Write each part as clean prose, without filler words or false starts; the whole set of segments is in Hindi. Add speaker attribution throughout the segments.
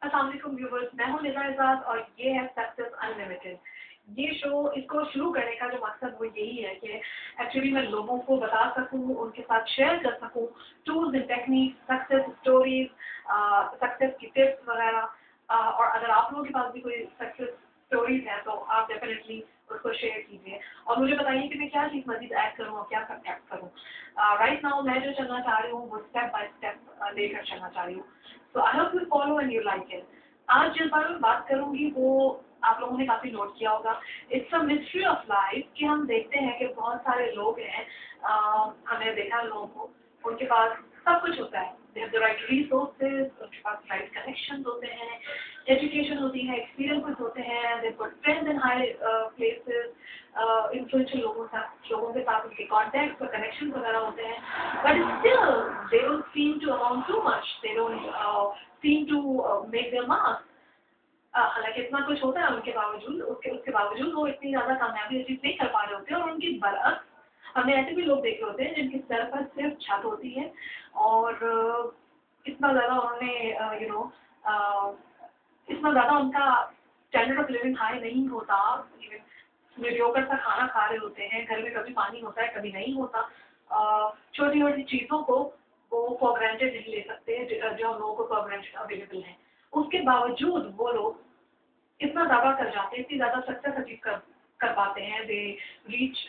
Speaker 1: अस्सलाम वालेकुम व्यूवर्स, मैं हूं निज़ा इजाज और ये है सक्सेस अनलिमिटेड। ये शो इसको शुरू करने का जो मकसद वो यही है कि एक्चुअली मैं लोगों को बता सकूं, उनके साथ शेयर कर सकूं tools and techniques, success stories, success की टिप्स वगैरह। और अगर आप लोगों के पास भी कोई सक्सेस स्टोरीज हैं तो आप डेफिनेटली उसको शेयर कीजिए और मुझे बताइए कि मैं क्या चीज़ मजीद ऐड करूँ और क्या सब्ट्रैक्ट करूँ। राइट नाउ मैं जो चलना चाह रही हूँ वो स्टेप बाय स्टेप लेकर चलना चाह रही हूँ। So I hope you follow and you like it. आज जिस बारे में बात करूंगी वो आप लोगों ने काफी नोट किया होगा। It's a mystery of life कि हम देखते हैं कि बहुत सारे लोग हैं, हमने देखा लोगों को, उनके पास सब कुछ होता है। They have the right resources, उनके पास right connections होते हैं, education होती है, experiences होते हैं, they've got friends in high places, influential लोगों के साथ उनके contacts और connections वगैरह होते हैं, but still they don't seem to amount too much, they don't seem to make their mark। हालांकि इतना कुछ होता है उनके बावजूद, उसके बावजूद वो इतनी ज़्यादा कामयाबी अचीव नहीं कर पा रहे होते और उनकी बरअक्स हमने ऐसे भी लोग देखे होते हैं जिनके सर पर सिर्फ छत होती है और इतना ज़्यादा उन्होंने इतना ज़्यादा उनका स्टैंडर्ड ऑफ लिविंग हाई नहीं होता, मीडियोकर सा खाना खा रहे होते हैं, घर में कभी पानी होता है कभी नहीं होता, छोटी छोटी चीज़ों को वो फॉर ग्रांटेड नहीं ले सकते जो हम लोगों को फॉर ग्रांटेड अवेलेबल है। उसके बावजूद वो लोग इतना दावा कर जाते हैं, इतनी ज़्यादा सक्सेस अचीव कर पाते हैं, they reach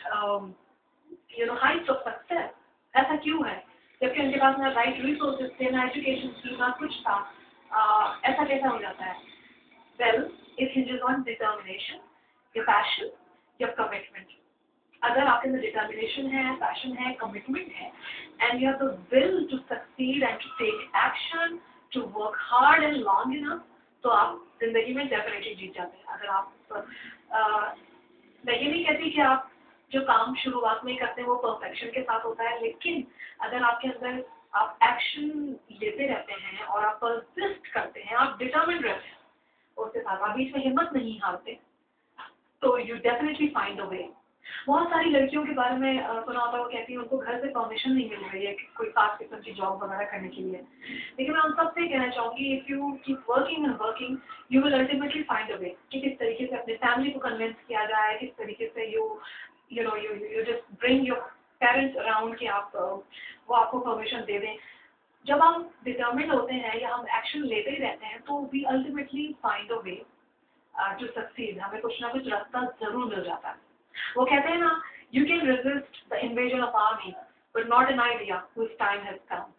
Speaker 1: Heights of success. ऐसा क्यों है? जबकि उनके पास ना राइट रिसोर्सेज थे, ना एजुकेशन थी, ना कुछ था। ऐसा कैसा हो जाता है? Well, it hinges on determination, your passion, your commitment. अगर आपके अंदर डिटर्मिनेशन है, पैशन है, कमिटमेंट है and you have the will to succeed and to take action, to work hard and long enough, तो आप जिंदगी में डेफिनेटली जीत जाते हैं। अगर आप मैं ये नहीं कहती कि आप जो काम शुरुआत में करते हैं वो परफेक्शन के साथ होता है, लेकिन अगर आपके अंदर आप एक्शन लेते रहते हैं और आप परसिस्ट करते हैं, आप डिटर्मिन्ड रहते हैं, उसके साथ आप बीच में हिम्मत नहीं हारते, तो यू डेफिनेटली फाइंड अ वे। बहुत सारी लड़कियों के बारे में सुना होता है, वो कहती है उनको घर से परमिशन नहीं मिल रही है कि कोई खास किस्म की जॉब वगैरह करने के लिए, लेकिन मैं उन सबसे कहना चाहूँगी if you keep working and working you will ultimately find a way कि किस तरीके से अपनी फैमिली को कन्विंस किया जाए, किस तरीके से you just bring your parents around कि आप वो आपको परमिशन दे दें। जब हम डिटर्मिन्ड होते हैं या हम एक्शन लेते ही रहते हैं तो we ultimately find a way to succeed. हमें कुछ ना कुछ रास्ता जरूर मिल जाता है। वो कहते हैं ना, you can resist the invasion of army but not an idea which time has come.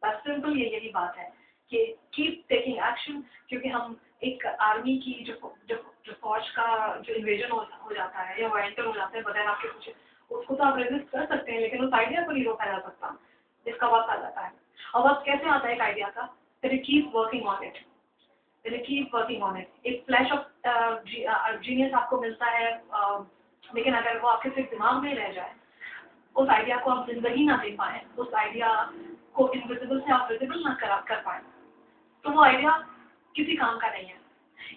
Speaker 1: बस सिंपल यही बात है कि कीप टेकिंग एक्शन, क्योंकि हम एक आर्मी की जो फौज का जो इन्वेजन हो जाता है या वो एंटर हो जाता है बगैर आपके कुछ, उसको तो आप रेजिस्ट कर सकते हैं लेकिन उस आइडिया को नहीं रोका जा सकता जिसका वक्त आ जाता है। और वक्त कैसे आता है एक आइडिया का? That you keep working on it, keep working on it. एक फ्लैश ऑफ जीनियस आपको मिलता है, लेकिन अगर वो आपके सिर्फ दिमाग में रह जाए, उस आइडिया को आप जिंदगी ना दे पाए, उस आइडिया को इनविजिबल से आप विजिबल ना कर पाए, तो वो आइडिया किसी काम का नहीं है।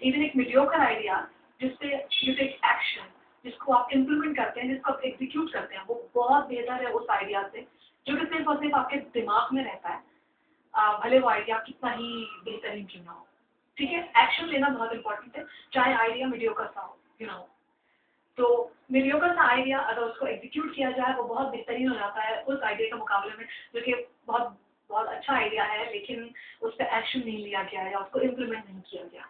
Speaker 1: इवन एक मीडियोकर आइडिया जिससे यू टेक एक्शन, जिसको आप इम्प्लीमेंट करते हैं, जिसको आप एग्जीक्यूट करते हैं, वो बहुत बेहतर है उस आइडिया से जो कि सिर्फ और सिर्फ आपके दिमाग में रहता है, भले वो आइडिया कितना ही बेहतरीन क्यों ना हो। ठीक है, एक्शन लेना बहुत इंपॉर्टेंट है, चाहे आइडिया मीडियोकर सा हो, तो मीडियोकर सा आइडिया अगर उसको एग्जीक्यूट किया जाए वो बहुत बेहतरीन हो जाता है उस आइडिया के मुकाबले में जो कि बहुत बहुत अच्छा आइडिया है लेकिन उस पर एक्शन नहीं लिया गया या उसको इम्प्लीमेंट नहीं किया गया।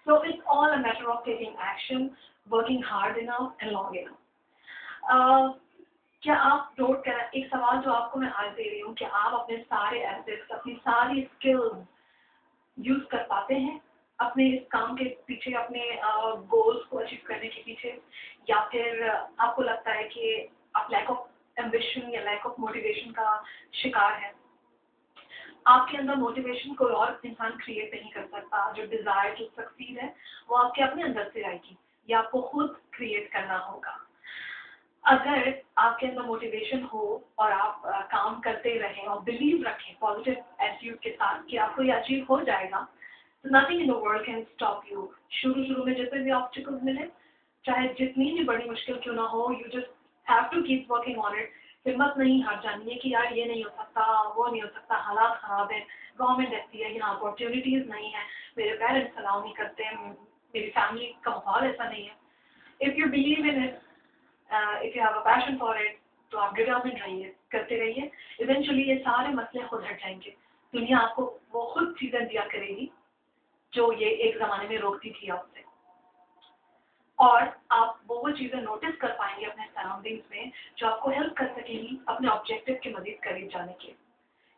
Speaker 1: So it's all a matter of taking action, working hard enough and long enough. क्या आप नोट करें एक सवाल जो आपको मैं आज दे रही हूँ, कि आप अपने सारे एसेट्स, अपनी सारी स्किल्स यूज कर पाते हैं अपने इस काम के पीछे, अपने गोल्स को अचीव करने के पीछे, या फिर आपको लगता है कि आप लैक ऑफ एम्बिशन या लैक ऑफ मोटिवेशन का शिकार है? आपके अंदर मोटिवेशन कोई और इंसान क्रिएट नहीं कर सकता। जो डिजायर टू सक्सीड है वो आपके अपने अंदर से आएगी, या आपको खुद क्रिएट करना होगा। अगर आपके अंदर मोटिवेशन हो और आप काम करते रहें और बिलीव रखें पॉजिटिव एटीट्यूड के साथ कि आपको ये अचीव हो जाएगा, तो nothing in the world can stop you. शुरू में जितने भी ऑब्स्टिकल्स मिले, चाहे जितनी भी बड़ी मुश्किल क्यों ना हो, you just have to keep working on it, हिम्मत नहीं हार जानी है कि यार ये नहीं हो सकता, वो नहीं हो सकता, हालात ख़राब है, गवर्नमेंट ऐसी है, यहाँ अपॉर्चुनिटीज़ नहीं है, मेरे पेरेंट्स अलाउ नहीं करते, मेरी फैमिली का माहौल ऐसा नहीं है। If you believe in it, if you have a passion for it, तो आप डिटर्मिन रहिए, करते रहिए। इवेंचुअली ये सारे मसले खुद हट जाएंगे। दुनिया आपको वो खुद चीज़ें दिया करेगी जो ये एक ज़माने में रोकती थी आपसे, और आप वो चीज़ें नोटिस कर पाएंगे अपने सराउंडिंग्स में जो आपको हेल्प कर सकेंगी अपने ऑब्जेक्टिव के मज़ीद करीब जाने के।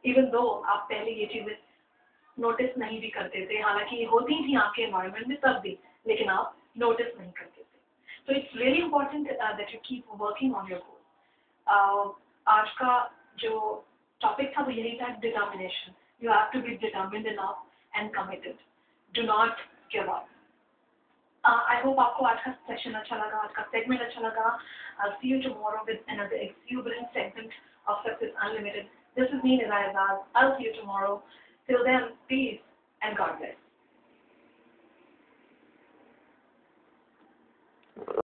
Speaker 1: इवन दो आप पहले ये चीज़ें नोटिस नहीं भी करते थे, हालांकि ये होती थी आपके एनवायरनमेंट में तब भी, लेकिन आप नोटिस नहीं करते थे। तो it's very important that you keep working on your goal. आज का जो टॉपिक था वो यही था, determination. You have to be determined enough and committed, do not give up. I hope आपको आज का सेशन अच्छा लगा, आज का सेगमेंट अच्छा लगा। I'll see you tomorrow with another exuberant segment of Success Unlimited. This is me, Nizar Azaz. I'll see you tomorrow. Till then, peace and God bless.